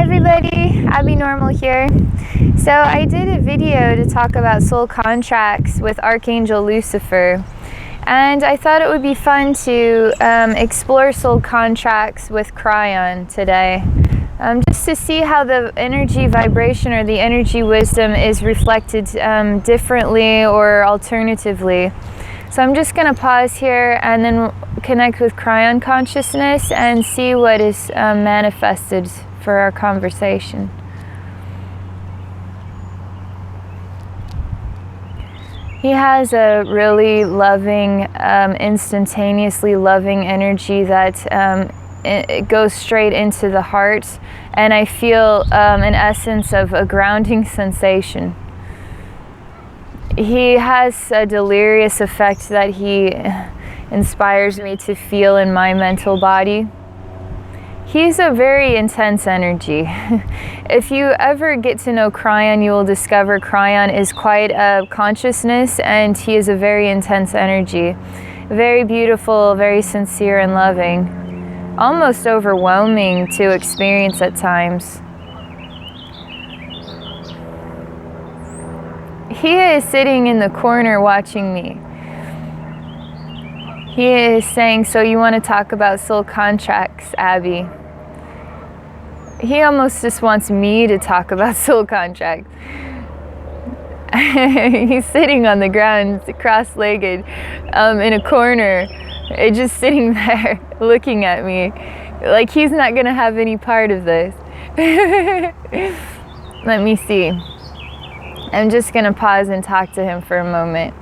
everybody, Abby Normal here. So I did a video to talk about soul contracts with Archangel Lucifer, and I thought it would be fun to explore soul contracts with Kryon today, just to see how the energy vibration or the energy wisdom is reflected differently or alternatively. So I'm just going to pause here and then connect with Kryon consciousness and see what is manifested for our conversation. He has a really loving, instantaneously loving energy that it goes straight into the heart, and I feel an essence of a grounding sensation. He has a delirious effect that he inspires me to feel in my mental body. He's a very intense energy. If you ever get to know Kryon, you will discover Kryon is quite a consciousness, and he is a very intense energy. Very beautiful, very sincere and loving. Almost overwhelming to experience at times. He is sitting in the corner watching me. He is saying, "So you want to talk about soul contracts, Abby?" He almost just wants me to talk about soul contracts. He's sitting on the ground, cross-legged, in a corner, just sitting there, looking at me, like he's not going to have any part of this. Let me see. I'm just going to pause and talk to him for a moment.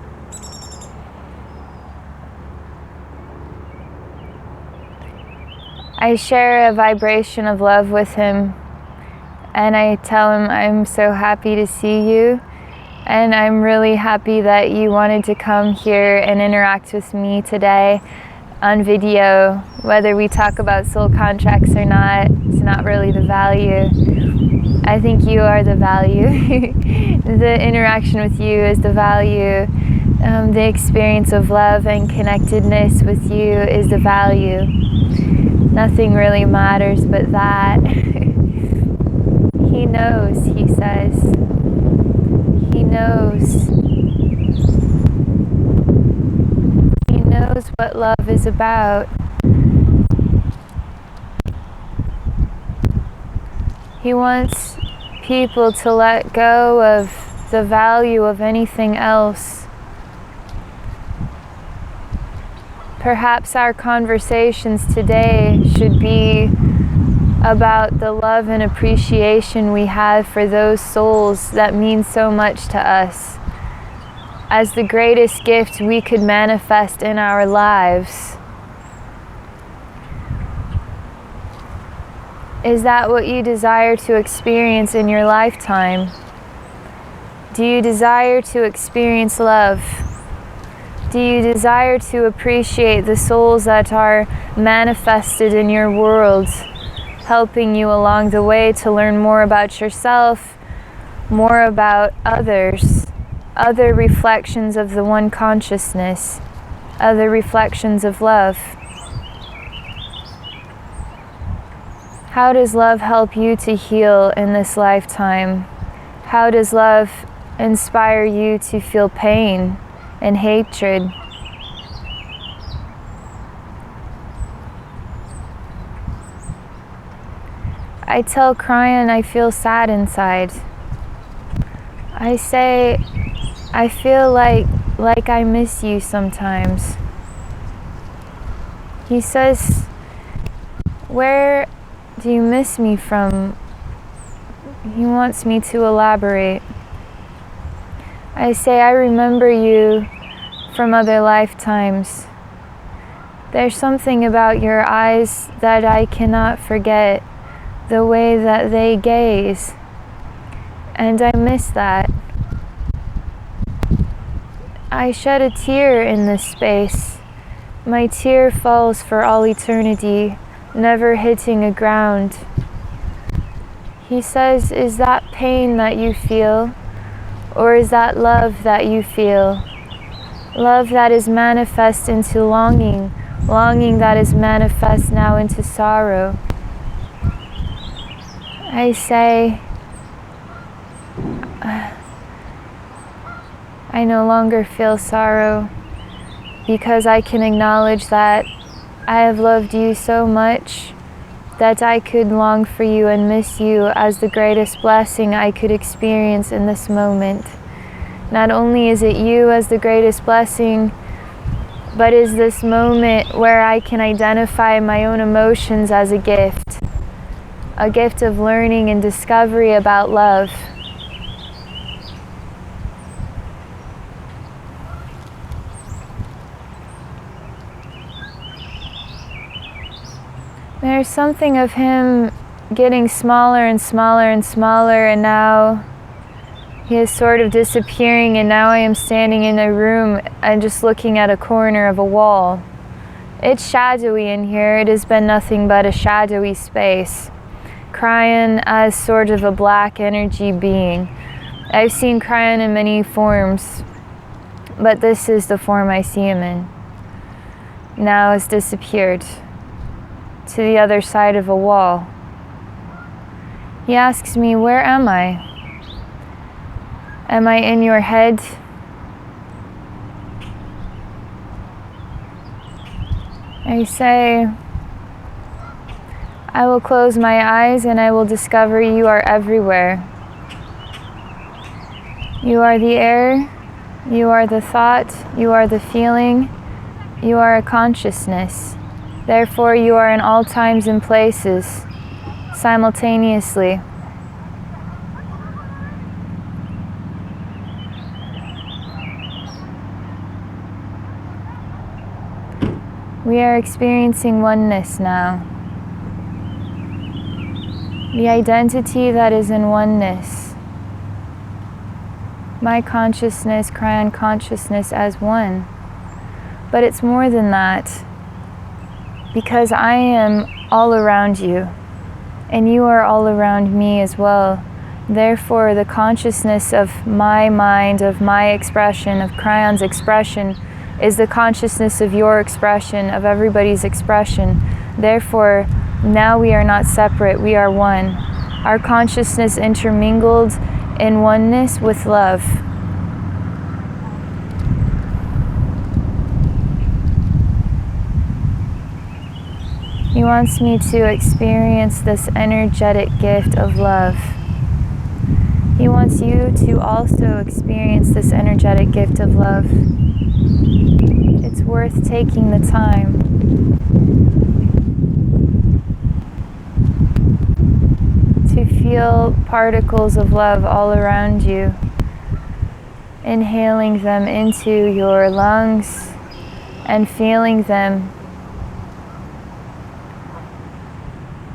I share a vibration of love with him, and I tell him I'm so happy to see you, and I'm really happy that you wanted to come here and interact with me today on video. Whether we talk about soul contracts or not, it's not really the value. I think you are the value. The interaction with you is the value. The experience of love and connectedness with you is the value. Nothing really matters but that. He knows, he says. He knows. He knows what love is about. He wants people to let go of the value of anything else. Perhaps our conversations today should be about the love and appreciation we have for those souls that mean so much to us, as the greatest gift we could manifest in our lives. Is that what you desire to experience in your lifetime? Do you desire to experience love? Do you desire to appreciate the souls that are manifested in your world, helping you along the way to learn more about yourself, more about others, other reflections of the one consciousness, other reflections of love? How does love help you to heal in this lifetime? How does love inspire you to feel pain and hatred? I tell Kryon I feel sad inside. I say, I feel like I miss you sometimes. He says, "Where do you miss me from?" He wants me to elaborate. I say, "I remember you from other lifetimes. There's something about your eyes that I cannot forget, the way that they gaze, and I miss that. I shed a tear in this space. My tear falls for all eternity, never hitting a ground." He says, "Is that pain that you feel? Or is that love that you feel? Love that is manifest into longing, longing that is manifest now into sorrow." I say, I no longer feel sorrow because I can acknowledge that I have loved you so much that I could long for you and miss you as the greatest blessing I could experience in this moment. Not only is it you as the greatest blessing, but is this moment where I can identify my own emotions as a gift of learning and discovery about love. There's something of him getting smaller and smaller and smaller, and now he is sort of disappearing, and now I am standing in a room and just looking at a corner of a wall. It's shadowy in here. It has been nothing but a shadowy space. Kryon as sort of a black energy being. I've seen Kryon in many forms, but this is the form I see him in. Now has disappeared to the other side of a wall. He asks me, where am I? Am I in your head? I say, I will close my eyes and I will discover you are everywhere. You are the air, you are the thought, you are the feeling, you are a consciousness. Therefore, you are in all times and places, simultaneously. We are experiencing oneness now. The identity that is in oneness. My consciousness, Kryon consciousness as one. But it's more than that. Because I am all around you, and you are all around me as well. Therefore, the consciousness of my mind, of my expression, of Kryon's expression, is the consciousness of your expression, of everybody's expression. Therefore, now we are not separate, we are one. Our consciousness intermingled in oneness with love. He wants me to experience this energetic gift of love. He wants you to also experience this energetic gift of love. It's worth taking the time. To feel particles of love all around you, inhaling them into your lungs and feeling them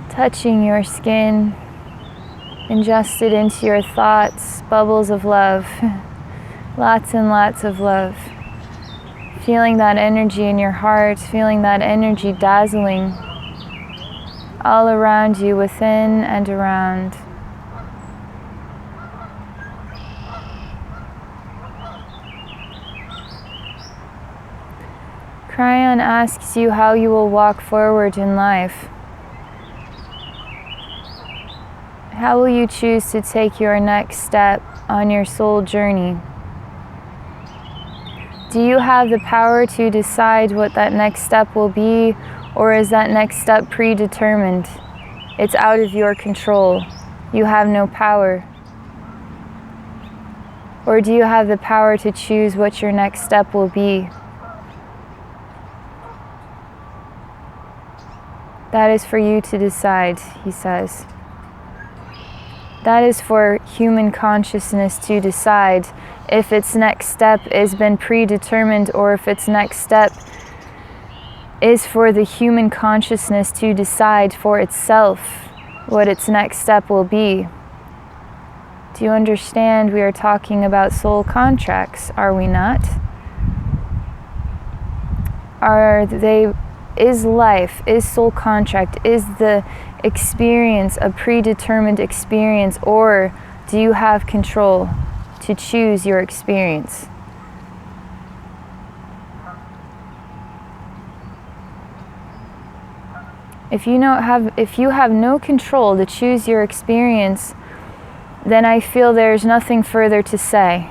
touching your skin, ingested into your thoughts, bubbles of love, lots and lots of love. Feeling that energy in your heart, feeling that energy dazzling all around you, within and around. Kryon asks you how you will walk forward in life. How will you choose to take your next step on your soul journey? Do you have the power to decide what that next step will be, or is that next step predetermined? It's out of your control. You have no power. Or do you have the power to choose what your next step will be? That is for you to decide, he says. That is for human consciousness to decide if its next step has been predetermined, or if its next step is for the human consciousness to decide for itself what its next step will be. Do you understand? We are talking about soul contracts, are we not? Is life, is soul contract, is the experience a predetermined experience, or do you have control to choose your experience? If you have no control to choose your experience, then I feel there's nothing further to say.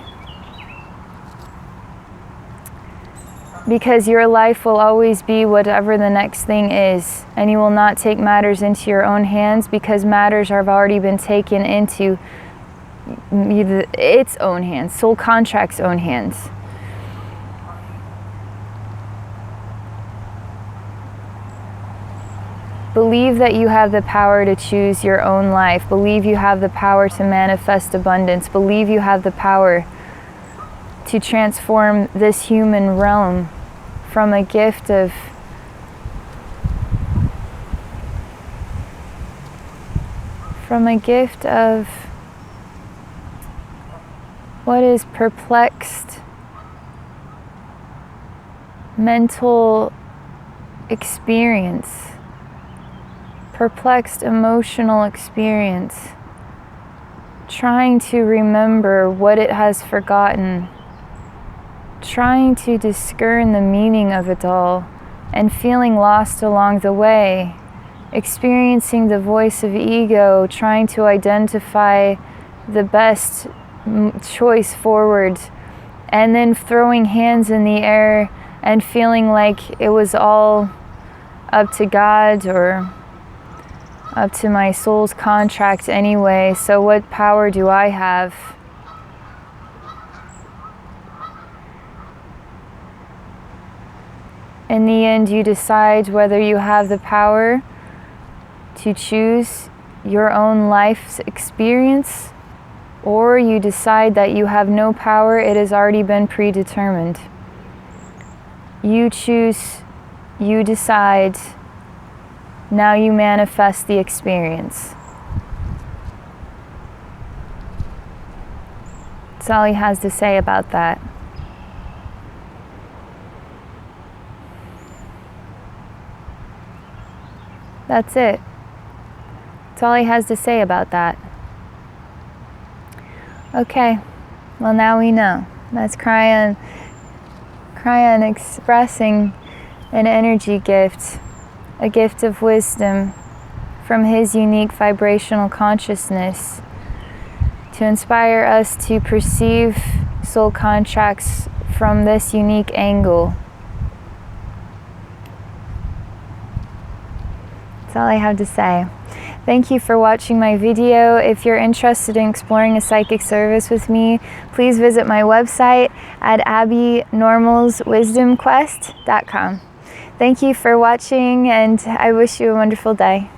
Because your life will always be whatever the next thing is, and you will not take matters into your own hands, because matters have already been taken into its own hands, soul contract's own hands. Believe that you have the power to choose your own life. Believe you have the power to manifest abundance. Believe you have the power to transform this human realm from a gift of what is perplexed mental experience, perplexed emotional experience, trying to remember what it has forgotten, trying to discern the meaning of it all, and feeling lost along the way, experiencing the voice of ego, trying to identify the best choice forward, and then throwing hands in the air and feeling like it was all up to God or up to my soul's contract anyway, so what power do I have? In the end, you decide whether you have the power to choose your own life's experience, or you decide that you have no power, it has already been predetermined. You choose, you decide, now you manifest the experience. That's all he has to say about that. That's it. That's all he has to say about that. Okay, well now we know. That's Kryon expressing an energy gift, a gift of wisdom from his unique vibrational consciousness to inspire us to perceive soul contracts from this unique angle. That's all I have to say. Thank you for watching my video. If you're interested in exploring a psychic service with me, please visit my website at abbynormalswisdomquest.com. Thank you for watching, and I wish you a wonderful day.